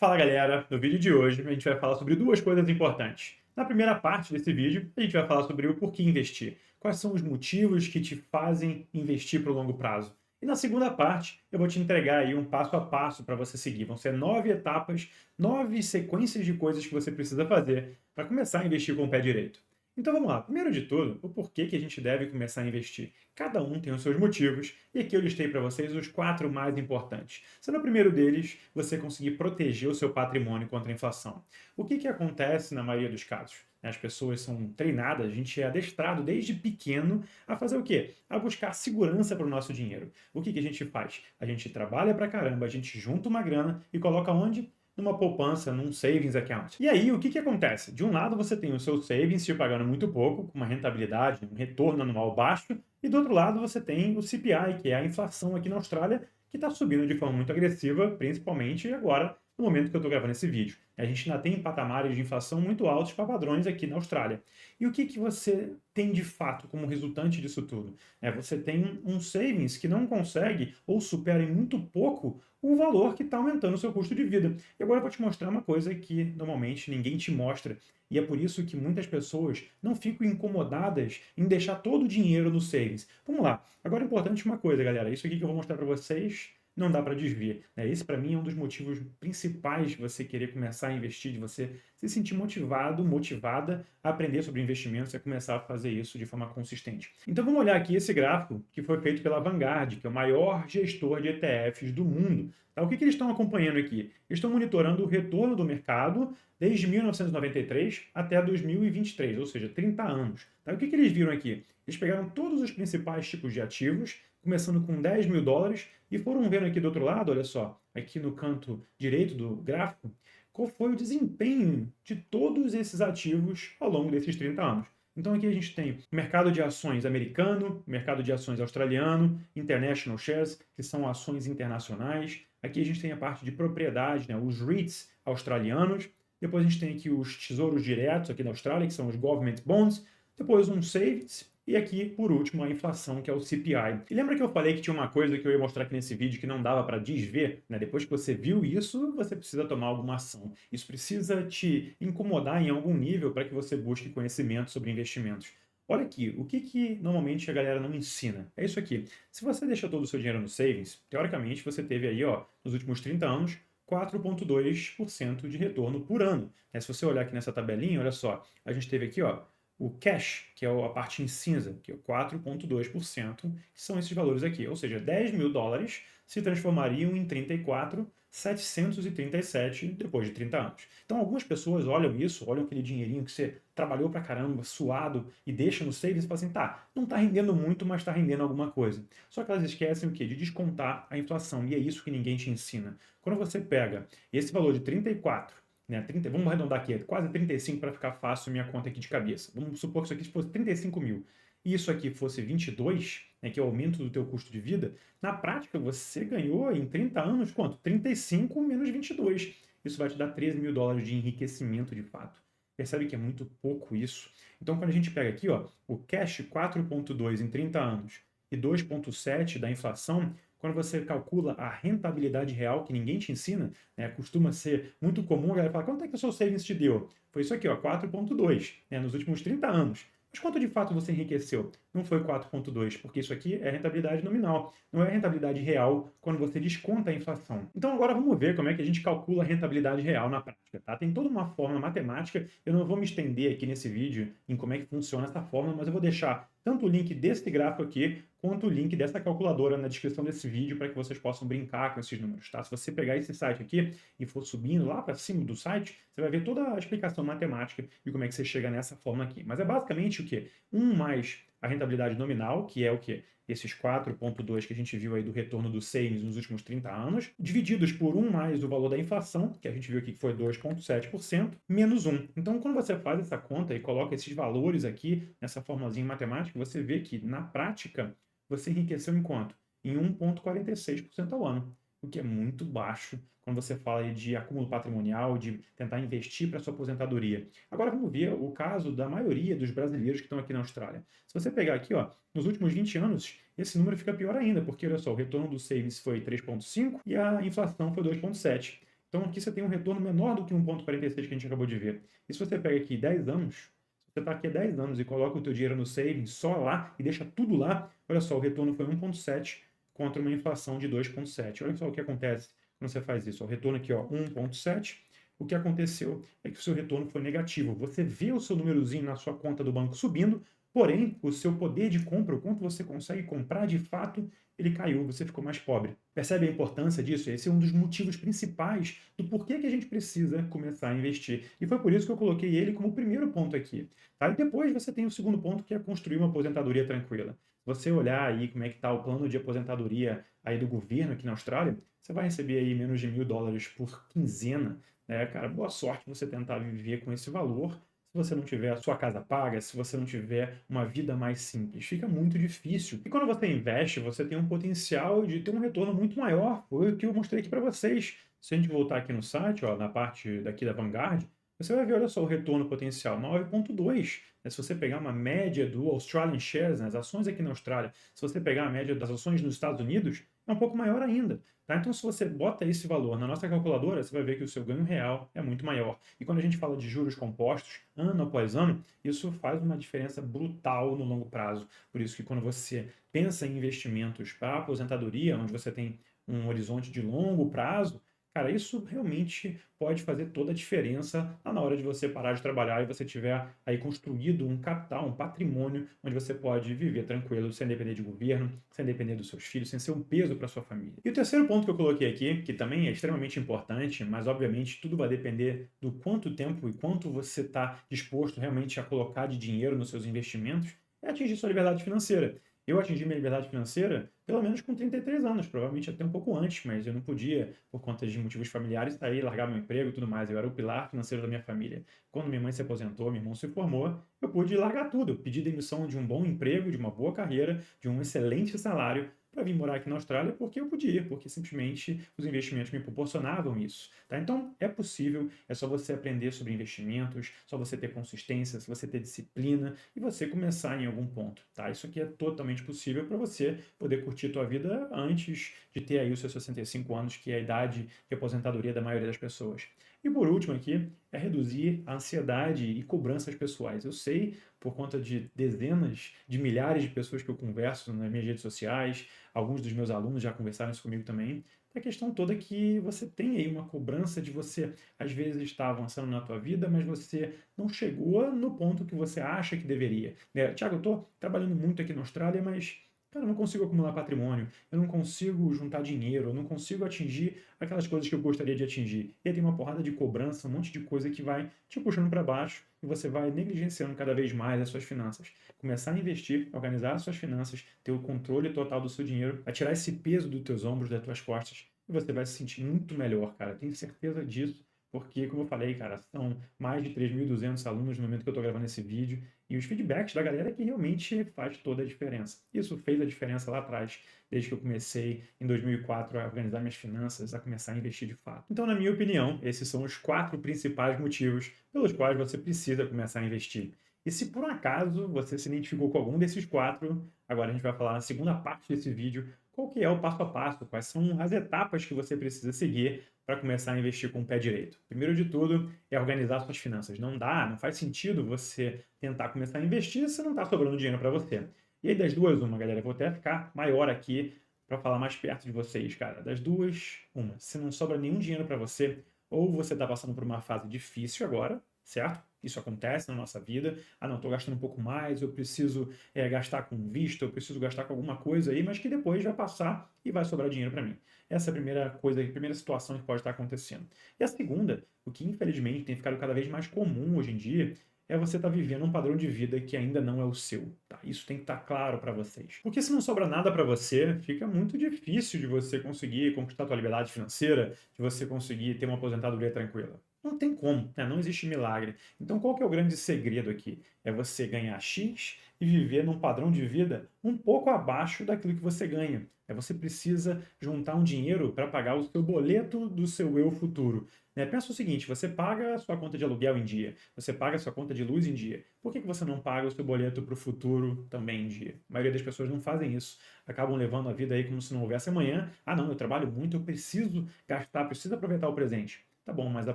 Fala galera, no vídeo de hoje a gente vai falar sobre duas coisas importantes. Na primeira parte desse vídeo, a gente vai falar sobre o porquê investir, quais são os motivos que te fazem investir para o longo prazo. E na segunda parte, eu vou te entregar aí um passo a passo para você seguir. Vão ser 9 etapas, 9 sequências de coisas que você precisa fazer para começar a investir com o pé direito. Então vamos lá, primeiro de tudo, o porquê que a gente deve começar a investir. Cada um tem os seus motivos, e aqui eu listei para vocês os 4 mais importantes. Sendo o primeiro deles, você conseguir proteger o seu patrimônio contra a inflação. O que acontece na maioria dos casos? As pessoas são treinadas, a gente é adestrado desde pequeno a fazer o quê? A buscar segurança para o nosso dinheiro. O que a gente faz? A gente trabalha pra caramba, a gente junta uma grana e coloca onde? Numa poupança, num savings account. E aí, o que acontece? De um lado, você tem o seu savings te pagando muito pouco, com uma rentabilidade, um retorno anual baixo, e do outro lado, você tem o CPI, que é a inflação aqui na Austrália, que está subindo de forma muito agressiva, principalmente agora, no momento que eu estou gravando esse vídeo. A gente ainda tem patamares de inflação muito altos para padrões aqui na Austrália. E o que você tem de fato como resultante disso tudo? Você tem um savings que não consegue ou supera em muito pouco o valor que está aumentando o seu custo de vida. E agora eu vou te mostrar uma coisa que normalmente ninguém te mostra, e é por isso que muitas pessoas não ficam incomodadas em deixar todo o dinheiro no savings. Vamos lá. Agora é importante uma coisa, galera. Isso aqui que eu vou mostrar para vocês não dá para desviar. Esse, para mim, é um dos motivos principais de você querer começar a investir, de você se sentir motivado, motivada a aprender sobre investimentos e a começar a fazer isso de forma consistente. Então vamos olhar aqui esse gráfico que foi feito pela Vanguard, que é o maior gestor de ETFs do mundo. Tá? O que eles estão acompanhando aqui? Eles estão monitorando o retorno do mercado desde 1993 até 2023, ou seja, 30 anos. Tá? O que eles viram aqui? Eles pegaram todos os principais tipos de ativos, começando com 10 mil dólares, e foram vendo aqui do outro lado, olha só, aqui no canto direito do gráfico, qual foi o desempenho de todos esses ativos ao longo desses 30 anos. Então aqui a gente tem o mercado de ações americano, mercado de ações australiano, International Shares, que são ações internacionais. Aqui a gente tem a parte de propriedade, né, os REITs australianos. Depois a gente tem aqui os tesouros diretos aqui na Austrália, que são os Government Bonds. Depois um Savings. E aqui, por último, a inflação, que é o CPI. E lembra que eu falei que tinha uma coisa que eu ia mostrar aqui nesse vídeo que não dava para desver? Né? Depois que você viu isso, você precisa tomar alguma ação. Isso precisa te incomodar em algum nível para que você busque conhecimento sobre investimentos. Olha aqui, o que normalmente a galera não ensina? É isso aqui. Se você deixa todo o seu dinheiro no savings, teoricamente você teve aí, ó, nos últimos 30 anos, 4,2% de retorno por ano. Se você olhar aqui nessa tabelinha, olha só, a gente teve aqui, ó, o cash, que é a parte em cinza, que é 4,2%, que são esses valores aqui. Ou seja, 10 mil dólares se transformariam em 34.737 depois de 30 anos. Então, algumas pessoas olham isso, olham aquele dinheirinho que você trabalhou pra caramba, suado, e deixa no savings e falam assim, tá, não tá rendendo muito, mas tá rendendo alguma coisa. Só que elas esquecem o quê? De descontar a inflação, e é isso que ninguém te ensina. Quando você pega esse valor de 34, né, 30, vamos arredondar aqui, quase 35 para ficar fácil minha conta aqui de cabeça. Vamos supor que isso aqui fosse 35 mil e isso aqui fosse 22, né, que é o aumento do teu custo de vida, na prática você ganhou em 30 anos quanto? 35 menos 22. Isso vai te dar 13 mil dólares de enriquecimento de fato. Percebe que é muito pouco isso? Então quando a gente pega aqui, ó, o cash 4,2 em 30 anos e 2,7 da inflação, quando você calcula a rentabilidade real, que ninguém te ensina, né, costuma ser muito comum a galera falar, quanto é que o seu savings te deu? Foi isso aqui, ó, 4,2, né, nos últimos 30 anos. Mas quanto de fato você enriqueceu? Não foi 4,2, porque isso aqui é rentabilidade nominal, não é rentabilidade real quando você desconta a inflação. Então agora vamos ver como é que a gente calcula a rentabilidade real na prática, tá? Tem toda uma fórmula matemática, eu não vou me estender aqui nesse vídeo em como é que funciona essa fórmula, mas eu vou deixar tanto o link desse gráfico aqui, quanto o link dessa calculadora na descrição desse vídeo para que vocês possam brincar com esses números, tá? Se você pegar esse site aqui e for subindo lá para cima do site, você vai ver toda a explicação matemática de como é que você chega nessa fórmula aqui. Mas é basicamente o quê? 1 mais a rentabilidade nominal, que é o quê? Esses 4,2 que a gente viu aí do retorno do savings nos últimos 30 anos, divididos por 1 mais o valor da inflação, que a gente viu aqui que foi 2,7%, menos 1. Então, quando você faz essa conta e coloca esses valores aqui nessa formulazinha matemática, você vê que, na prática, você enriqueceu em quanto? Em 1,46% ao ano, o que é muito baixo quando você fala de acúmulo patrimonial, de tentar investir para sua aposentadoria. Agora vamos ver o caso da maioria dos brasileiros que estão aqui na Austrália. Se você pegar aqui, ó, nos últimos 20 anos, esse número fica pior ainda, porque olha só, o retorno do savings foi 3,5 e a inflação foi 2,7. Então aqui você tem um retorno menor do que 1,46 que a gente acabou de ver. E se você pega aqui 10 anos, se você está aqui há 10 anos e coloca o teu dinheiro no savings só lá e deixa tudo lá, olha só, o retorno foi 1,7 contra uma inflação de 2,7. Olha só o que acontece quando você faz isso. O retorno aqui, ó, 1,7. O que aconteceu é que o seu retorno foi negativo. Você vê o seu númerozinho na sua conta do banco subindo, porém, o seu poder de compra, o quanto você consegue comprar de fato, ele caiu, você ficou mais pobre. Percebe a importância disso? Esse é um dos motivos principais do porquê que a gente precisa começar a investir. E foi por isso que eu coloquei ele como primeiro ponto aqui. Tá? E depois você tem o segundo ponto, que é construir uma aposentadoria tranquila. Se você olhar aí como é que está o plano de aposentadoria aí do governo aqui na Austrália, você vai receber aí menos de $1.000 por quinzena, né? Cara, boa sorte você tentar viver com esse valor se você não tiver a sua casa paga, se você não tiver uma vida mais simples. Fica muito difícil. E quando você investe, você tem um potencial de ter um retorno muito maior. Foi o que eu mostrei aqui para vocês. Se a gente voltar aqui no site, ó, na parte daqui da Vanguard, você vai ver, olha só, o retorno potencial, 9,2. Se você pegar uma média do Australian Shares, né, as ações aqui na Austrália, se você pegar a média das ações nos Estados Unidos, é um pouco maior ainda. Tá? Então, se você bota esse valor na nossa calculadora, você vai ver que o seu ganho real é muito maior. E quando a gente fala de juros compostos, ano após ano, isso faz uma diferença brutal no longo prazo. Por isso que quando você pensa em investimentos para aposentadoria, onde você tem um horizonte de longo prazo, cara, isso realmente pode fazer toda a diferença lá na hora de você parar de trabalhar e você tiver aí construído um capital, um patrimônio, onde você pode viver tranquilo, sem depender de governo, sem depender dos seus filhos, sem ser um peso para sua família. E o terceiro ponto que eu coloquei aqui, que também é extremamente importante, mas obviamente tudo vai depender do quanto tempo e quanto você está disposto realmente a colocar de dinheiro nos seus investimentos, é atingir sua liberdade financeira. Eu atingi minha liberdade financeira pelo menos com 33 anos, provavelmente até um pouco antes, mas eu não podia, por conta de motivos familiares, sair, largar meu emprego e tudo mais. Eu era o pilar financeiro da minha família. Quando minha mãe se aposentou, meu irmão se formou, eu pude largar tudo. Eu pedi demissão de um bom emprego, de uma boa carreira, de um excelente salário, para vir morar aqui na Austrália porque eu podia, porque simplesmente os investimentos me proporcionavam isso. Tá? Então é possível, é só você aprender sobre investimentos, só você ter consistência, se você ter disciplina e você começar em algum ponto. Tá? Isso aqui é totalmente possível para você poder curtir a tua vida antes de ter aí os seus 65 anos, que é a idade de aposentadoria da maioria das pessoas. E por último aqui, é reduzir a ansiedade e cobranças pessoais. Eu sei, por conta de dezenas de milhares de pessoas que eu converso nas minhas redes sociais, alguns dos meus alunos já conversaram isso comigo também, a questão toda é que você tem aí uma cobrança de você, às vezes, estar avançando na tua vida, mas você não chegou no ponto que você acha que deveria. Tiago, eu estou trabalhando muito aqui na Austrália, mas cara, eu não consigo acumular patrimônio, eu não consigo juntar dinheiro, eu não consigo atingir aquelas coisas que eu gostaria de atingir. E aí tem uma porrada de cobrança, um monte de coisa que vai te puxando para baixo e você vai negligenciando cada vez mais as suas finanças. Começar a investir, organizar as suas finanças, ter o controle total do seu dinheiro, vai tirar esse peso dos teus ombros, das tuas costas e você vai se sentir muito melhor, cara. Tenho certeza disso. Porque, como eu falei, cara, são mais de 3.200 alunos no momento que eu estou gravando esse vídeo e os feedbacks da galera que realmente faz toda a diferença. Isso fez a diferença lá atrás, desde que eu comecei em 2004 a organizar minhas finanças, a começar a investir de fato. Então, na minha opinião, esses são os 4 principais motivos pelos quais você precisa começar a investir. E se por um acaso você se identificou com algum desses 4, agora a gente vai falar na segunda parte desse vídeo qual que é o passo a passo, quais são as etapas que você precisa seguir para começar a investir com o pé direito. Primeiro de tudo é organizar suas finanças. Não faz sentido você tentar começar a investir se não está sobrando dinheiro para você. E aí das duas, uma, galera, eu vou até ficar maior aqui para falar mais perto de vocês, cara. Das duas, uma, se não sobra nenhum dinheiro para você, ou você está passando por uma fase difícil agora, certo? Isso acontece na nossa vida. Ah, não, estou gastando um pouco mais, eu preciso gastar com visto, eu preciso gastar com alguma coisa aí, mas que depois vai passar e vai sobrar dinheiro para mim. Essa é a primeira coisa, a primeira situação que pode estar acontecendo. E a segunda, o que infelizmente tem ficado cada vez mais comum hoje em dia, é você estar vivendo um padrão de vida que ainda não é o seu. Tá? Isso tem que estar claro para vocês. Porque se não sobra nada para você, fica muito difícil de você conseguir conquistar a sua liberdade financeira, de você conseguir ter uma aposentadoria tranquila. Não tem como, né? Não existe milagre. Então, qual que é o grande segredo aqui? É você ganhar X e viver num padrão de vida um pouco abaixo daquilo que você ganha. Você precisa juntar um dinheiro para pagar o seu boleto do seu eu futuro. né? Pensa o seguinte, você paga a sua conta de aluguel em dia, você paga a sua conta de luz em dia. Por que que você não paga o seu boleto para o futuro também em dia? A maioria das pessoas não fazem isso, acabam levando a vida aí como se não houvesse amanhã. Ah, não, eu trabalho muito, eu preciso gastar, preciso aproveitar o presente. Tá bom, mas a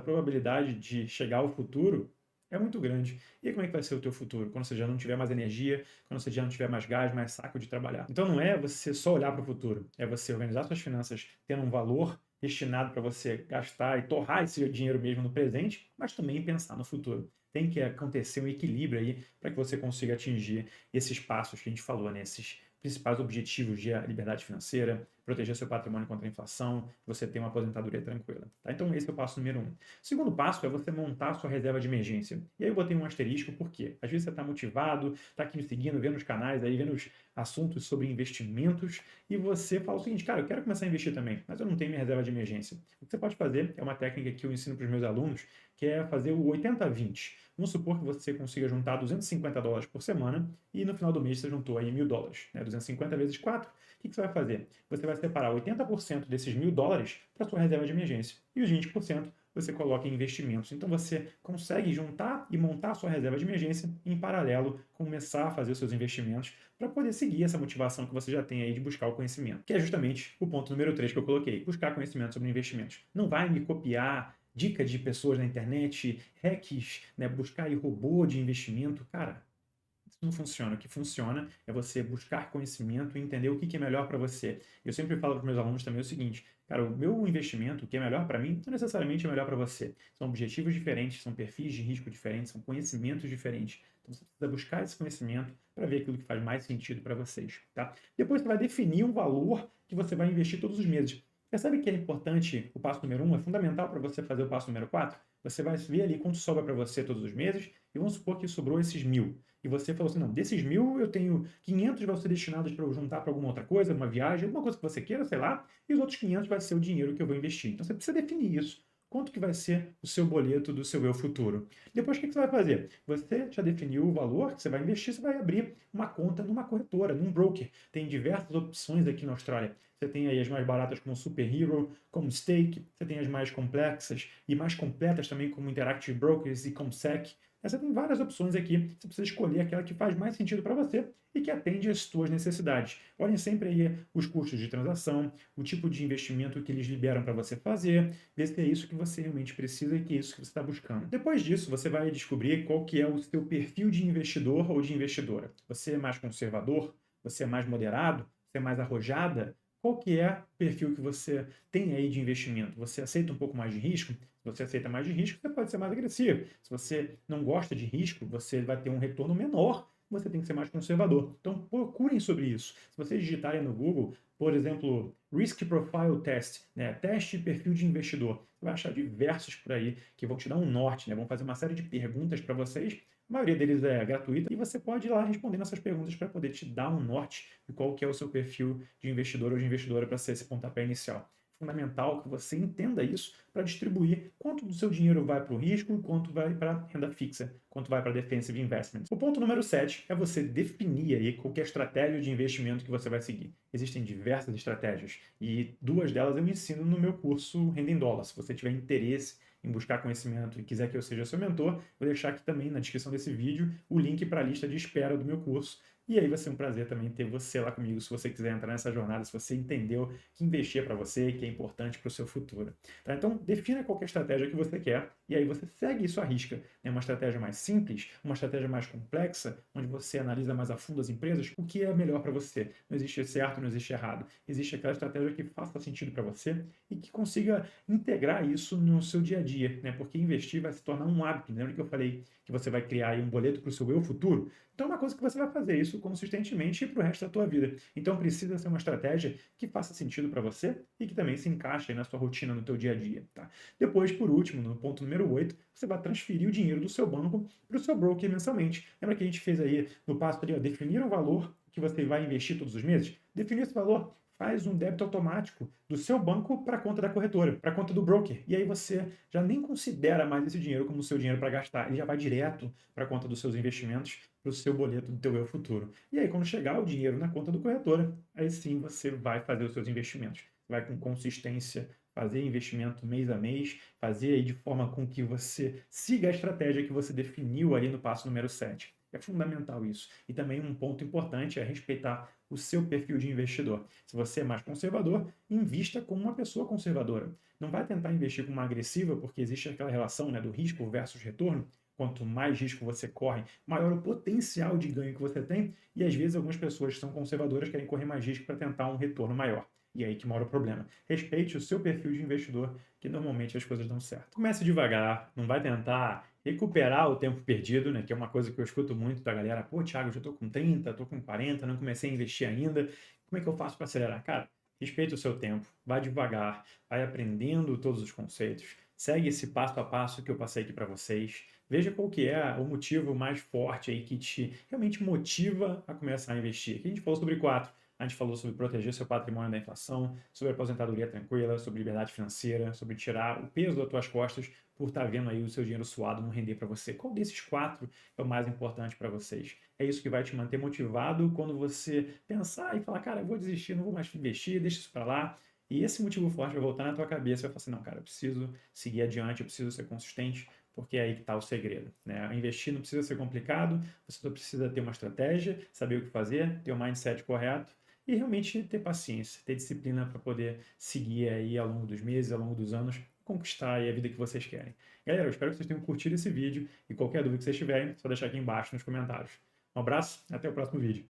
probabilidade de chegar ao futuro é muito grande. E aí, como é que vai ser o teu futuro? Quando você já não tiver mais energia, quando você já não tiver mais gás, mais saco de trabalhar. Então não é você só olhar para o futuro, é você organizar suas finanças tendo um valor destinado para você gastar e torrar esse dinheiro mesmo no presente, mas também pensar no futuro. Tem que acontecer um equilíbrio aí para que você consiga atingir esses passos que a gente falou, né? Esses principais objetivos de liberdade financeira, proteger seu patrimônio contra a inflação, você ter uma aposentadoria tranquila. Tá? Então esse é o passo número 1. Segundo passo é você montar a sua reserva de emergência. E aí eu botei um asterisco, por quê? Às vezes você está motivado, está aqui me seguindo, vendo os canais, aí vendo os assuntos sobre investimentos, e você fala o seguinte, cara, eu quero começar a investir também, mas eu não tenho minha reserva de emergência. O que você pode fazer é uma técnica que eu ensino para os meus alunos, que é fazer o 80-20. Vamos supor que você consiga juntar $250 por semana e no final do mês você juntou aí $1.000, né? 250 vezes 4. O que você vai fazer? Você vai separar 80% desses $1.000 para sua reserva de emergência e os 20% você coloca em investimentos. Então você consegue juntar e montar a sua reserva de emergência e, em paralelo, começar a fazer os seus investimentos para poder seguir essa motivação que você já tem aí de buscar o conhecimento, que é justamente o ponto número 3 que eu coloquei, buscar conhecimento sobre investimentos. Não vai me copiar dica de pessoas na internet, hacks, né, buscar aí robô de investimento. Cara, isso não funciona. O que funciona é você buscar conhecimento e entender o que é melhor para você. Eu sempre falo para os meus alunos também o seguinte, cara, o meu investimento, o que é melhor para mim, não necessariamente é melhor para você. São objetivos diferentes, são perfis de risco diferentes, são conhecimentos diferentes. Então você precisa buscar esse conhecimento para ver aquilo que faz mais sentido para vocês, tá? Depois você vai definir um valor que você vai investir todos os meses. Percebe que é importante o passo número 1, é fundamental para você fazer o passo número 4? Você vai ver ali quanto sobra para você todos os meses e vamos supor que sobrou esses 1.000. E você falou assim, não, desses 1.000 eu tenho 500 vão ser destinados para eu juntar para alguma outra coisa, uma viagem, alguma coisa que você queira, sei lá, e os outros 500 vai ser o dinheiro que eu vou investir. Então você precisa definir isso. Quanto que vai ser o seu boleto do seu eu futuro? Depois, o que você vai fazer? Você já definiu o valor que você vai investir, você vai abrir uma conta numa corretora, num broker. Tem diversas opções aqui na Austrália. Você tem aí as mais baratas como Super Hero, como Stake, você tem as mais complexas e mais completas também como Interactive Brokers e CommSec. Você tem várias opções aqui, você precisa escolher aquela que faz mais sentido para você e que atende às suas necessidades. Olhem sempre aí os custos de transação, o tipo de investimento que eles liberam para você fazer, ver se é isso que você realmente precisa e que é isso que você está buscando. Depois disso, você vai descobrir qual que é o seu perfil de investidor ou de investidora. Você é mais conservador? Você é mais moderado? Você é mais arrojada? Qual que é o perfil que você tem aí de investimento? Você aceita um pouco mais de risco? Se você aceita mais de risco, você pode ser mais agressivo. Se você não gosta de risco, você vai ter um retorno menor, você tem que ser mais conservador. Então procurem sobre isso. Se vocês digitarem no Google, por exemplo, Risk Profile Test, né, teste de perfil de investidor, você vai achar diversos por aí que vão te dar um norte, né, vão fazer uma série de perguntas para vocês. A maioria deles é gratuita e você pode ir lá respondendo essas perguntas para poder te dar um norte de qual que é o seu perfil de investidor ou de investidora para ser esse pontapé inicial. Fundamental que você entenda isso para distribuir quanto do seu dinheiro vai para o risco e quanto vai para a renda fixa, quanto vai para defensive investments. O ponto número 7 é você definir aí qual que é a estratégia de investimento que você vai seguir. Existem diversas estratégias e duas delas eu ensino no meu curso Renda em Dólar. Se você tiver interesse em buscar conhecimento e quiser que eu seja seu mentor, vou deixar aqui também na descrição desse vídeo o link para a lista de espera do meu curso. E aí vai ser um prazer também ter você lá comigo, se você quiser entrar nessa jornada, se você entendeu que investir é para você, que é importante para o seu futuro. Tá? Então, defina qual é a estratégia que você quer e aí você segue isso à risca. É uma estratégia mais simples, uma estratégia mais complexa, onde você analisa mais a fundo as empresas, o que é melhor para você. Não existe certo, não existe errado. Existe aquela estratégia que faça sentido para você e que consiga integrar isso no seu dia a dia, né? Porque investir vai se tornar um hábito. Lembra que eu falei que você vai criar aí um boleto para o seu eu futuro? Então é uma coisa que você vai fazer isso consistentemente para o resto da tua vida. Então precisa ser uma estratégia que faça sentido para você e que também se encaixe aí na sua rotina, no teu dia a dia. Tá? Depois, por último, no ponto número 8, você vai transferir o dinheiro do seu banco para o seu broker mensalmente. Lembra que a gente fez aí no passo ali, ó, definir um valor que você vai investir todos os meses? Definir esse valor, faz um débito automático do seu banco para a conta da corretora, para a conta do broker. E aí você já nem considera mais esse dinheiro como seu dinheiro para gastar. Ele já vai direto para a conta dos seus investimentos, para o seu boleto do teu eu futuro. E aí, quando chegar o dinheiro na conta do corretora, aí sim você vai fazer os seus investimentos. Vai com consistência fazer investimento mês a mês, fazer aí de forma com que você siga a estratégia que você definiu ali no passo número 7. É fundamental isso. E também um ponto importante é respeitar o seu perfil de investidor. Se você é mais conservador, invista como uma pessoa conservadora. Não vai tentar investir como uma agressiva, porque existe aquela relação, né, do risco versus retorno. Quanto mais risco você corre, maior o potencial de ganho que você tem. E às vezes algumas pessoas que são conservadoras querem correr mais risco para tentar um retorno maior. E aí que mora o problema. Respeite o seu perfil de investidor, que normalmente as coisas dão certo. Comece devagar, não vai tentar recuperar o tempo perdido, né? Que é uma coisa que eu escuto muito da galera. Pô, Thiago, eu já tô com 30, tô com 40, não comecei a investir ainda. Como é que eu faço para acelerar? Cara, respeite o seu tempo, vá devagar, vai aprendendo todos os conceitos, segue esse passo a passo que eu passei aqui para vocês. Veja qual que é o motivo mais forte aí que te realmente motiva a começar a investir. Aqui a gente falou sobre quatro. A gente falou sobre proteger seu patrimônio da inflação, sobre aposentadoria tranquila, sobre liberdade financeira, sobre tirar o peso das tuas costas por estar vendo aí o seu dinheiro suado não render para você. Qual desses quatro é o mais importante para vocês? É isso que vai te manter motivado quando você pensar e falar, cara, eu vou desistir, não vou mais investir, deixa isso para lá. E esse motivo forte vai voltar na tua cabeça e vai falar assim, não, cara, eu preciso seguir adiante, eu preciso ser consistente, porque é aí que está o segredo, né? Investir não precisa ser complicado, você só precisa ter uma estratégia, saber o que fazer, ter o mindset correto e realmente ter paciência, ter disciplina para poder seguir aí ao longo dos meses, ao longo dos anos, conquistar aí a vida que vocês querem. Galera, eu espero que vocês tenham curtido esse vídeo e qualquer dúvida que vocês tiverem, é só deixar aqui embaixo nos comentários. Um abraço, até o próximo vídeo.